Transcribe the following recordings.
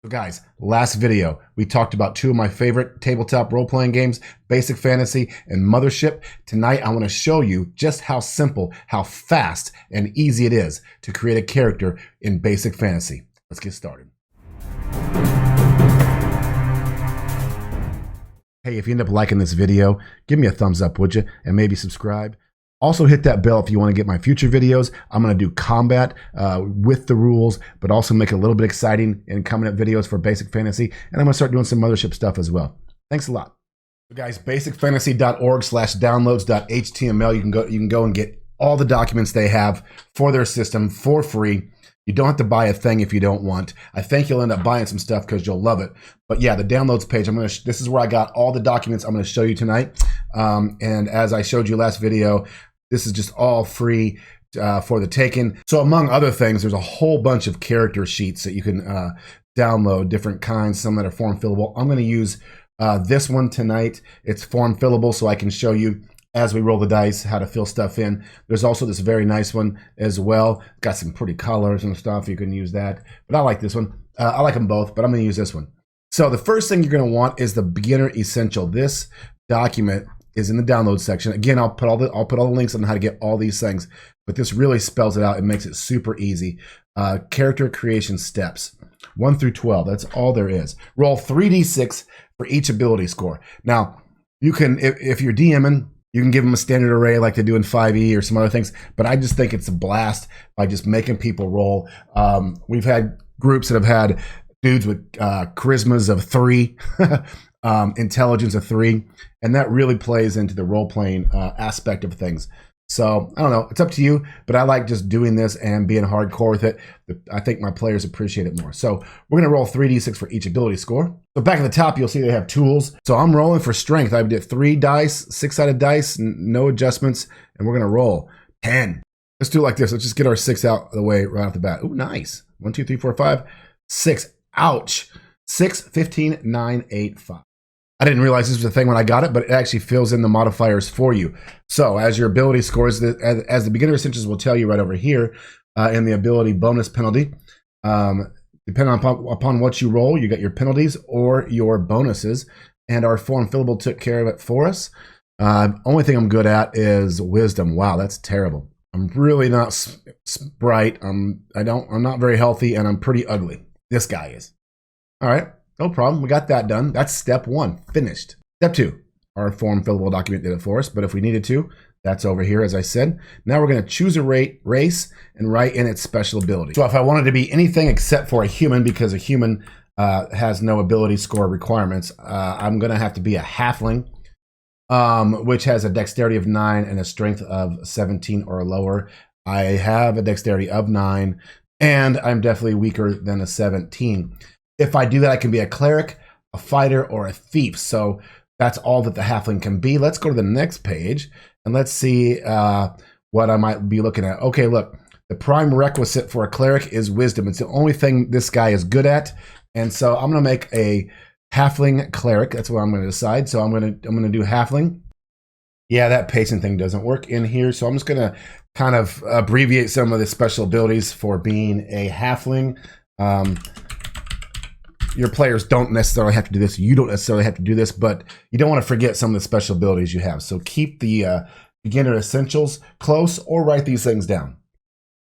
So guys, last video, we talked about two of my favorite tabletop role-playing games, Basic Fantasy and Mothership. Tonight, I want to show you just how simple, how fast, and easy it is to create a character in Basic Fantasy. Let's get started. Hey, if you end up liking this video, give me a thumbs up, would you? And maybe subscribe. Also hit that bell if you want to get my future videos. I'm going to do combat with the rules, but also make it a little bit exciting in coming up videos for Basic Fantasy. And I'm going to start doing some Mothership stuff as well. Thanks a lot. So guys, basicfantasy.org/downloads.html. You can go and get all the documents they have for their system for free. You don't have to buy a thing if you don't want. I think you'll end up buying some stuff because you'll love it. But yeah, the downloads page, this is where I got all the documents I'm going to show you tonight. And as I showed you last video, this is just all free for the taking. So among other things, there's a whole bunch of character sheets that you can download, different kinds, some that are form fillable. I'm going to use this one tonight. It's form fillable, so I can show you as we roll the dice how to fill stuff in. There's also this very nice one as well. Got some pretty colors and stuff. You can use that. But I like this one. I like them both, but I'm going to use this one. So the first thing you're going to want is the beginner essential. This document is in the download section. Again, I'll put all the links on how to get all these things, but this really spells it out. It makes it super easy. Character creation steps 1 through 12. That's all there is. Roll 3d6 for each ability score. Now, you can, if you're DMing, you can give them a standard array like they do in 5e or some other things, but I just think it's a blast by just making people roll. We've had groups that have had dudes with charismas of 3, intelligence of 3, and that really plays into the role-playing aspect of things. So I don't know, it's up to you, but I like just doing this and being hardcore with it. I think my players appreciate it more. So we're going to roll 3d6 for each ability score. So back at the top, you'll see they have tools. So I'm rolling for strength. I did 3 dice, 6-sided dice, no adjustments, and we're going to roll 10. Let's do it like this. Let's just get our 6 out of the way right off the bat. Ooh, nice. 1, 2, 3, 4, 5, 6. Ouch. 6, 15, 9, 8, 5. I didn't realize this was a thing when I got it, but it actually fills in the modifiers for you. So as your ability scores, as the beginner essentials will tell you right over here in the ability bonus penalty, depending upon what you roll, you got your penalties or your bonuses, and our form fillable took care of it for us. Only thing I'm good at is wisdom. Wow, that's terrible. I'm really not bright. I'm not very healthy, and I'm pretty ugly. This guy is. All right. No problem. We got that done. That's step 1, finished. Step 2, our form fillable document did it for us, but if we needed to, that's over here, as I said. Now we're going to choose a race and write in its special ability. So if I wanted to be anything except for a human, because a human has no ability score requirements, I'm going to have to be a halfling, which has a dexterity of 9 and a strength of 17 or lower. I have a dexterity of 9, and I'm definitely weaker than a 17. If I do that, I can be a cleric, a fighter, or a thief. So that's all that the halfling can be. Let's go to the next page and let's see what I might be looking at. Okay, look, the prime requisite for a cleric is wisdom. It's the only thing this guy is good at. And so I'm going to make a halfling cleric. That's what I'm going to decide. So I'm going to do halfling. Yeah, that pacing thing doesn't work in here. So I'm just going to kind of abbreviate some of the special abilities for being a halfling. Your players don't necessarily have to do this. You don't necessarily have to do this, but you don't want to forget some of the special abilities you have. So keep the beginner essentials close or write these things down.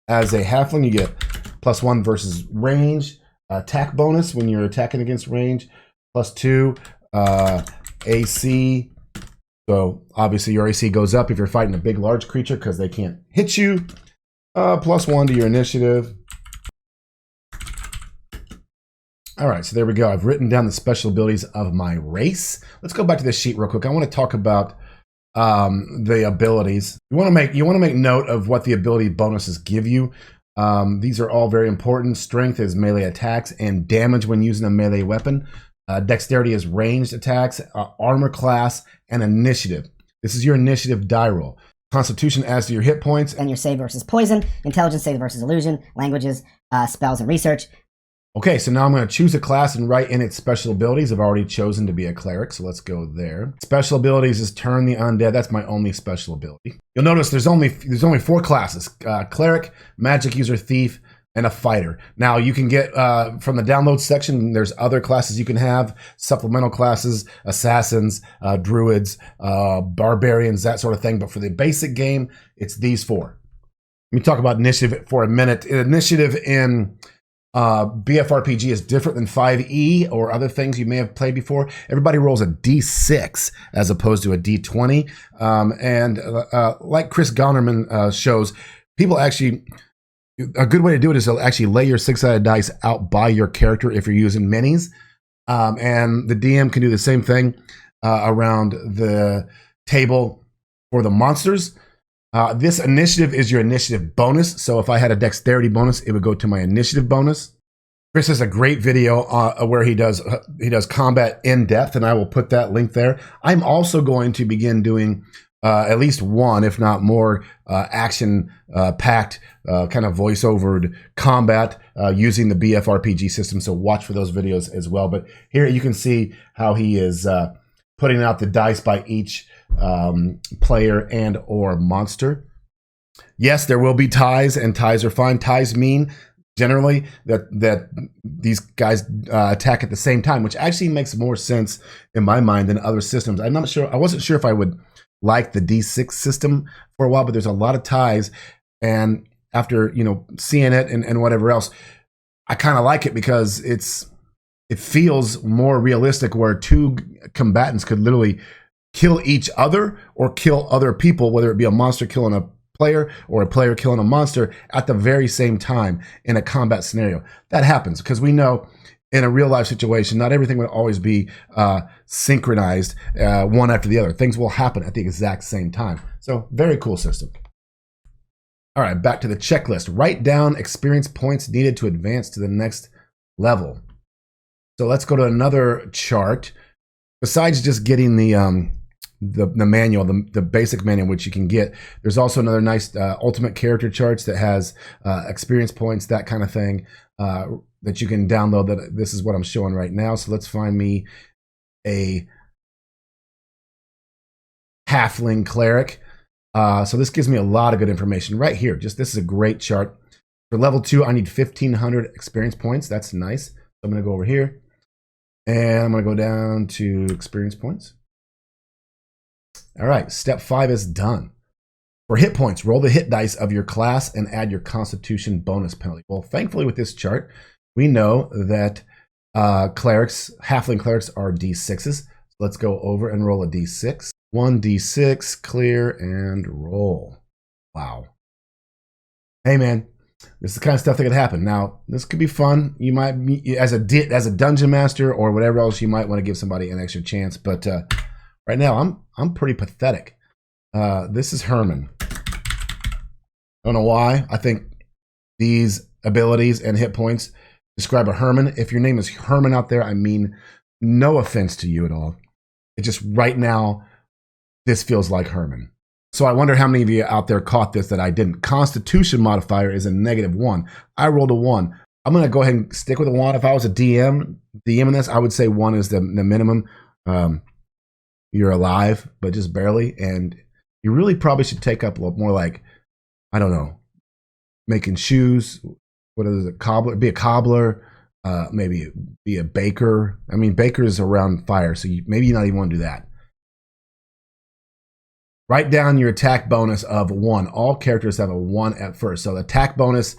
As a halfling, you get +1 versus range, attack bonus when you're attacking against range, +2 AC. So obviously your AC goes up if you're fighting a big, large creature because they can't hit you. +1 to your initiative. All right, so there we go. I've written down the special abilities of my race. Let's go back to this sheet real quick. I want to talk about the abilities. You want to make note of what the ability bonuses give you. These are all very important. Strength is melee attacks and damage when using a melee weapon. Dexterity is ranged attacks, armor class, and initiative. This is your initiative die roll. Constitution adds to your hit points. And your save versus poison, intelligence save versus illusion, languages, spells, and research. Okay, so now I'm going to choose a class and write in its special abilities. I've already chosen to be a cleric, so let's go there. Special abilities is turn the undead. That's my only special ability. You'll notice there's only 4 classes: cleric, magic user, thief, and a fighter. Now you can get from the download section, there's other classes you can have, supplemental classes, assassins, druids, barbarians, that sort of thing. But for the basic game, it's these four. Let me talk about initiative for a minute. Initiative in BFRPG is different than 5e or other things you may have played before. Everybody rolls a d6 as opposed to a d20. Like Chris Gonnerman shows, people actually, a good way to do it is to actually lay your 6-sided dice out by your character if you're using minis. And the DM can do the same thing around the table for the monsters. This initiative is your initiative bonus. So if I had a dexterity bonus, it would go to my initiative bonus. Chris has a great video where he does combat in depth, and I will put that link there. I'm also going to begin doing at least one, if not more, action-packed kind of voice-overed combat using the BFRPG system. So watch for those videos as well. But here you can see how he is putting out the dice by each player and or monster. Yes, there will be ties, and ties are fine. Ties mean generally that these guys attack at the same time, which actually makes more sense in my mind than other systems. I'm not sure. I wasn't sure if I would like the D6 system for a while, but there's a lot of ties, and after seeing it and whatever else, I kind of like it because it feels more realistic, where two combatants could literally kill each other or kill other people, whether it be a monster killing a player or a player killing a monster at the very same time in a combat scenario. That happens because we know in a real life situation, not everything will always be synchronized one after the other. Things will happen at the exact same time. So very cool system. All right, back to the checklist. Write down experience points needed to advance to the next level. So let's go to another chart. Besides just getting the manual, the basic manual, which you can get, there's also another nice ultimate character charts that has experience points, that kind of thing, that you can download. That this is what I'm showing right now. So let's find me a halfling cleric. So this gives me a lot of good information right here. This is a great chart. For level 2, I need 1,500 experience points. That's nice. So I'm going to go over here, and I'm going to go down to experience points. All right, step 5 is done. For hit points, roll the hit dice of your class and add your constitution bonus penalty. Well, thankfully with this chart, we know that halfling clerics are D6s. So let's go over and roll a D6. 1d6, clear, and roll. Wow. Hey man, this is the kind of stuff that could happen. Now, this could be fun. You might, as a dungeon master or whatever else, you might want to give somebody an extra chance. But right now, I'm pretty pathetic. This is Herman. I don't know why. I think these abilities and hit points describe a Herman. If your name is Herman out there, I mean no offense to you at all. It just right now, this feels like Herman. So I wonder how many of you out there caught this that I didn't. Constitution modifier is a -1. I rolled a 1. I'm going to go ahead and stick with a 1. If I was a DM in this, I would say 1 is the minimum. You're alive, but just barely. And you really probably should take up a little more, like, I don't know, making shoes. What is it? Cobbler? Be a cobbler. Maybe be a baker. I mean, baker is around fire, so maybe you not even want to do that. Write down your attack bonus of 1. All characters have a 1 at first. So the attack bonus,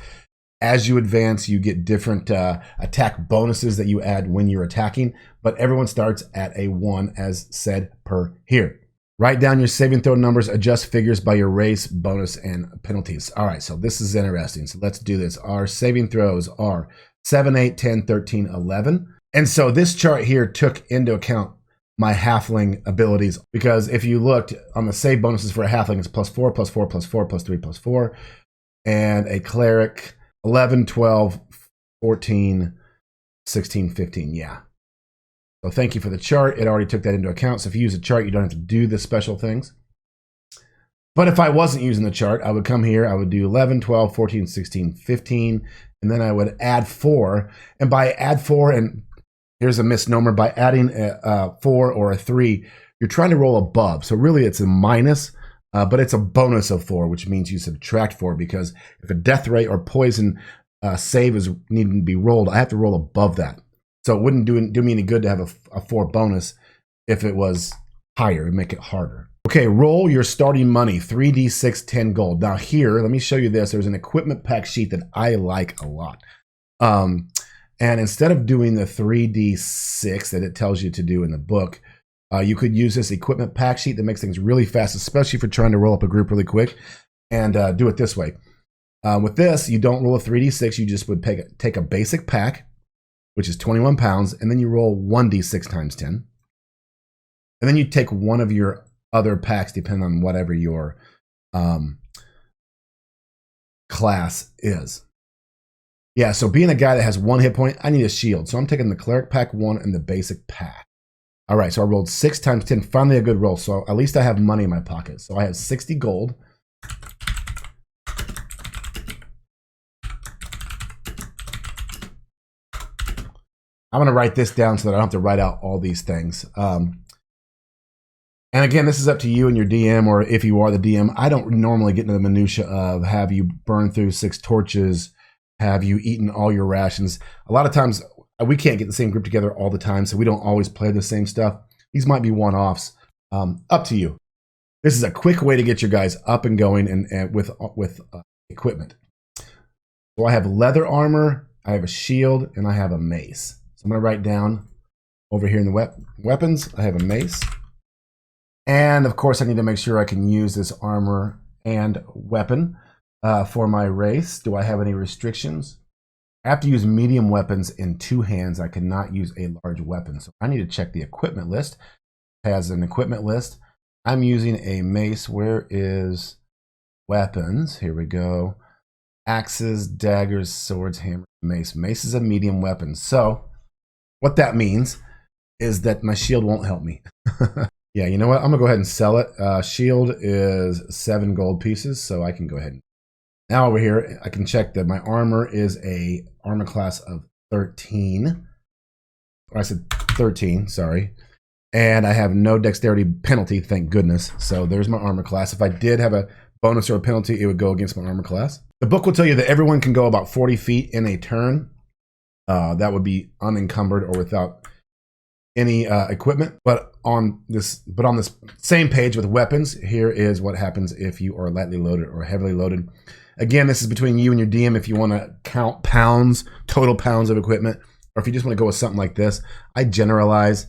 as you advance, you get different attack bonuses that you add when you're attacking, but everyone starts at a 1 as said per here. Write down your saving throw numbers, adjust figures by your race, bonus, and penalties. All right, so this is interesting. So let's do this. Our saving throws are 7, 8, 10, 13, 11. And so this chart here took into account my halfling abilities, because if you looked on the save bonuses for a halfling, it's +4, +4, +4, +3, +4, and a cleric 11, 12, 14, 16, 15. Yeah. So thank you for the chart. It already took that into account. So if you use a chart, you don't have to do the special things. But if I wasn't using the chart, I would come here, I would do 11, 12, 14, 16, 15, and then I would add 4. And by add 4, and here's a misnomer, by adding a 4 or a 3, you're trying to roll above. So really it's a minus, but it's a bonus of 4, which means you subtract 4, because if a death ray or poison save is needing to be rolled, I have to roll above that. So it wouldn't do me any good to have a 4 bonus if it was higher and make it harder. Okay, roll your starting money, 3d6, 10 gold. Now here, let me show you this. There's an equipment pack sheet that I like a lot. And instead of doing the 3d6 that it tells you to do in the book, you could use this equipment pack sheet that makes things really fast, especially if you're trying to roll up a group really quick, and do it this way. With this, you don't roll a 3d6. You just would take a basic pack, which is 21 pounds, and then you roll 1d6 times 10. And then you take one of your other packs, depending on whatever your class is. Yeah, so being a guy that has 1 hit point, I need a shield. So I'm taking the cleric pack 1 and the basic pack. All right, so I rolled 6 times 10, finally a good roll. So at least I have money in my pocket. So I have 60 gold. I'm going to write this down so that I don't have to write out all these things. And again, this is up to you and your DM, or if you are the DM. I don't normally get into the minutia of have you burned through 6 torches, have you eaten all your rations. A lot of times we can't get the same group together all the time, so we don't always play the same stuff. These might be one-offs. Up to you. This is a quick way to get your guys up and going and with equipment. So I have leather armor, I have a shield, and I have a mace. So I'm going to write down over here in the weapons, I have a mace. And of course, I need to make sure I can use this armor and weapon for my race. Do I have any restrictions? I have to use medium weapons in 2 hands. I cannot use a large weapon. So I need to check the equipment list. It has an equipment list. I'm using a mace. Where is weapons? Here we go. Axes, daggers, swords, hammer, mace. Mace is a medium weapon. So what that means is that my shield won't help me. Yeah, you know what? I'm going to go ahead and sell it. Shield is 7 gold pieces, so I can go ahead. Now over here, I can check that my armor is a armor class of 13. Or I said 13, sorry. And I have no dexterity penalty, thank goodness. So there's my armor class. If I did have a bonus or a penalty, it would go against my armor class. The book will tell you that everyone can go about 40 feet in a turn. That would be unencumbered or without any equipment. But on this same page with weapons, here is what happens if you are lightly loaded or heavily loaded. Again, this is between you and your DM if you want to count pounds, total pounds of equipment, or if you just want to go with something like this. I generalize.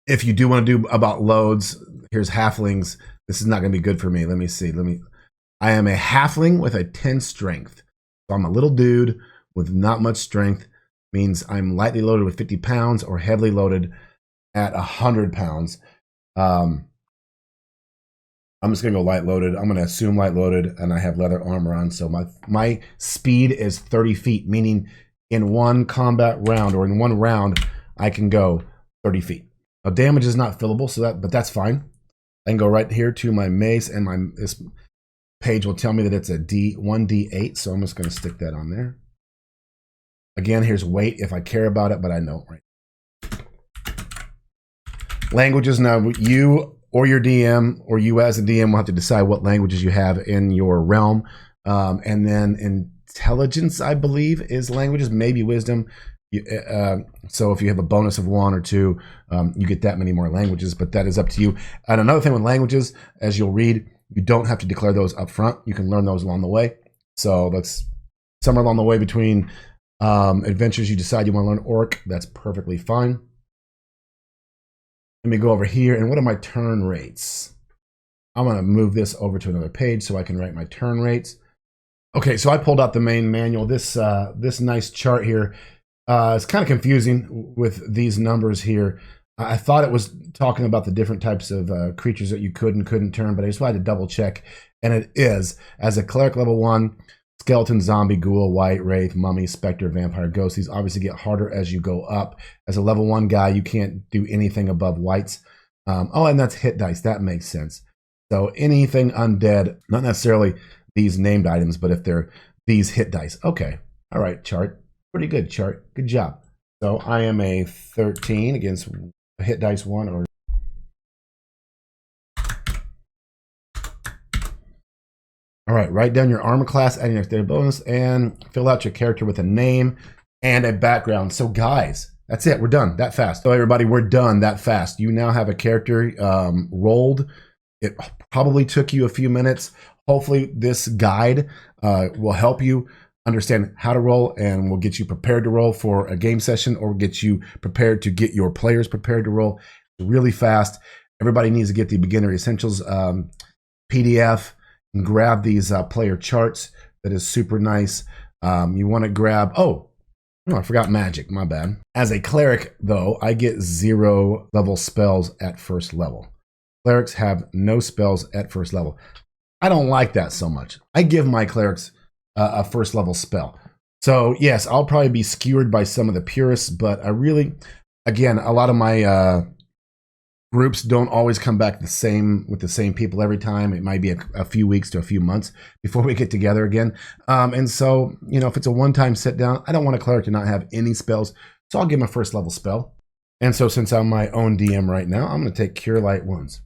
If you do want to do about loads, here's halflings. This is not going to be good for me. Let me see. I am a halfling with a 10 strength. So I'm a little dude with not much strength. Means I'm lightly loaded with 50 pounds or heavily loaded at 100 pounds. I'm just going to go light loaded. I'm going to assume light loaded, and I have leather armor on. So my speed is 30 feet, meaning in one combat round or in one round, I can go 30 feet. Now, damage is not fillable, but that's fine. I can go right here to my mace, and this page will tell me that it's a 1d8, so I'm just going to stick that on there. Again, here's weight if I care about it, but I don't right. Languages, now you or your DM, or you as a DM will have to decide what languages you have in your realm. And then intelligence, I believe, is languages, maybe wisdom. So if you have a bonus of 1 or 2, you get that many more languages, but that is up to you. And another thing with languages, as you'll read, you don't have to declare those up front. You can learn those along the way. So that's somewhere along the way between adventures you decide you want to learn Orc. That's perfectly fine. Let me go over here, and what are my turn rates? I'm going to move this over to another page so I can write my turn rates. Okay, so I pulled out the main manual. This nice chart here is kind of confusing with these numbers here. I thought it was talking about the different types of creatures that you could and couldn't turn, but I just wanted to double check, and it is. As a cleric level 1, skeleton, zombie, ghoul, white, wraith, mummy, specter, vampire, ghost. These obviously get harder as you go up. As a level 1 guy, you can't do anything above whites. And that's hit dice. That makes sense. So anything undead, not necessarily these named items, but if they're these hit dice. Okay. All right, chart. Pretty good chart. Good job. So I am a 13 against hit dice 1 or All right, write down your armor class, add your next data bonus, and fill out your character with a name and a background. So guys, that's it. We're done that fast. So everybody, we're done that fast. You now have a character rolled. It probably took you a few minutes. Hopefully this guide will help you understand how to roll and will get you prepared to roll for a game session or get you prepared to get your players prepared to roll really fast. Everybody needs to get the Beginner Essentials PDF and grab these player charts. That is super nice. You want to grab, oh, I forgot magic, my bad. As a cleric, though, I get 0 level spells at first level. Clerics have no spells at first level. I don't like that so much. I give my clerics a first level spell. So yes, I'll probably be skewered by some of the purists, but I really, again, a lot of my groups don't always come back with the same people every time. It might be a few weeks to a few months before we get together again. And so, you know, if it's a one-time sit down, I don't want a cleric to not have any spells. So I'll give him a first level spell. And so since I'm my own DM right now, I'm going to take Cure Light Wounds.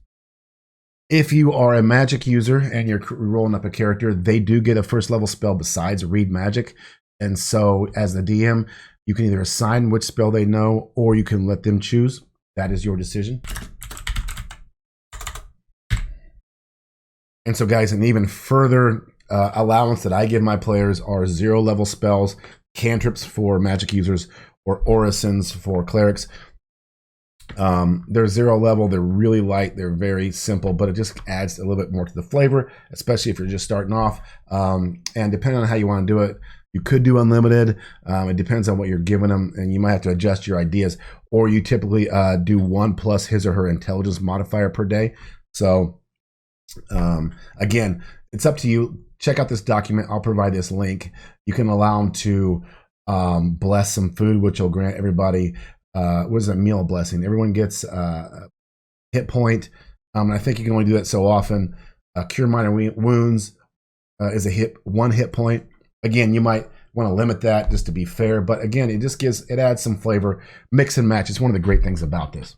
If you are a magic user and you're rolling up a character, they do get a first level spell besides Read Magic. And so as the DM, you can either assign which spell they know or you can let them choose. That is your decision. And so guys, an even further allowance that I give my players are 0 level spells, cantrips for magic users, or orisons for clerics. They're 0 level, they're really light, they're very simple, but it just adds a little bit more to the flavor, especially if you're just starting off. And depending on how you want to do it, you could do unlimited. It depends on what you're giving them, and you might have to adjust your ideas. Or you typically do 1 plus his or her intelligence modifier per day. So again, it's up to you. Check out this document. I'll provide this link. You can allow them to bless some food, which will grant everybody what is a meal blessing? Everyone gets a hit point. And I think you can only do that so often. Cure minor wounds is a 1 hit point. Again, you might want to limit that just to be fair, but again, it adds some flavor, mix and match. It's one of the great things about this.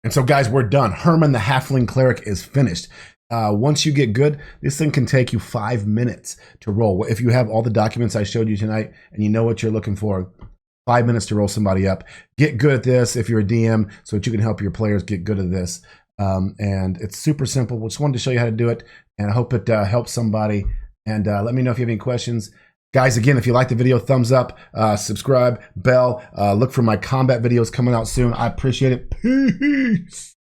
And so guys, we're done. Herman the Halfling Cleric is finished. Once you get good, this thing can take you 5 minutes to roll. If you have all the documents I showed you tonight and you know what you're looking for, 5 minutes to roll somebody up. Get good at this if you're a DM so that you can help your players get good at this. And it's super simple. We just wanted to show you how to do it, and I hope it helps somebody. And let me know if you have any questions. Guys, again, if you like the video, thumbs up, subscribe, bell. Look for my combat videos coming out soon. I appreciate it. Peace.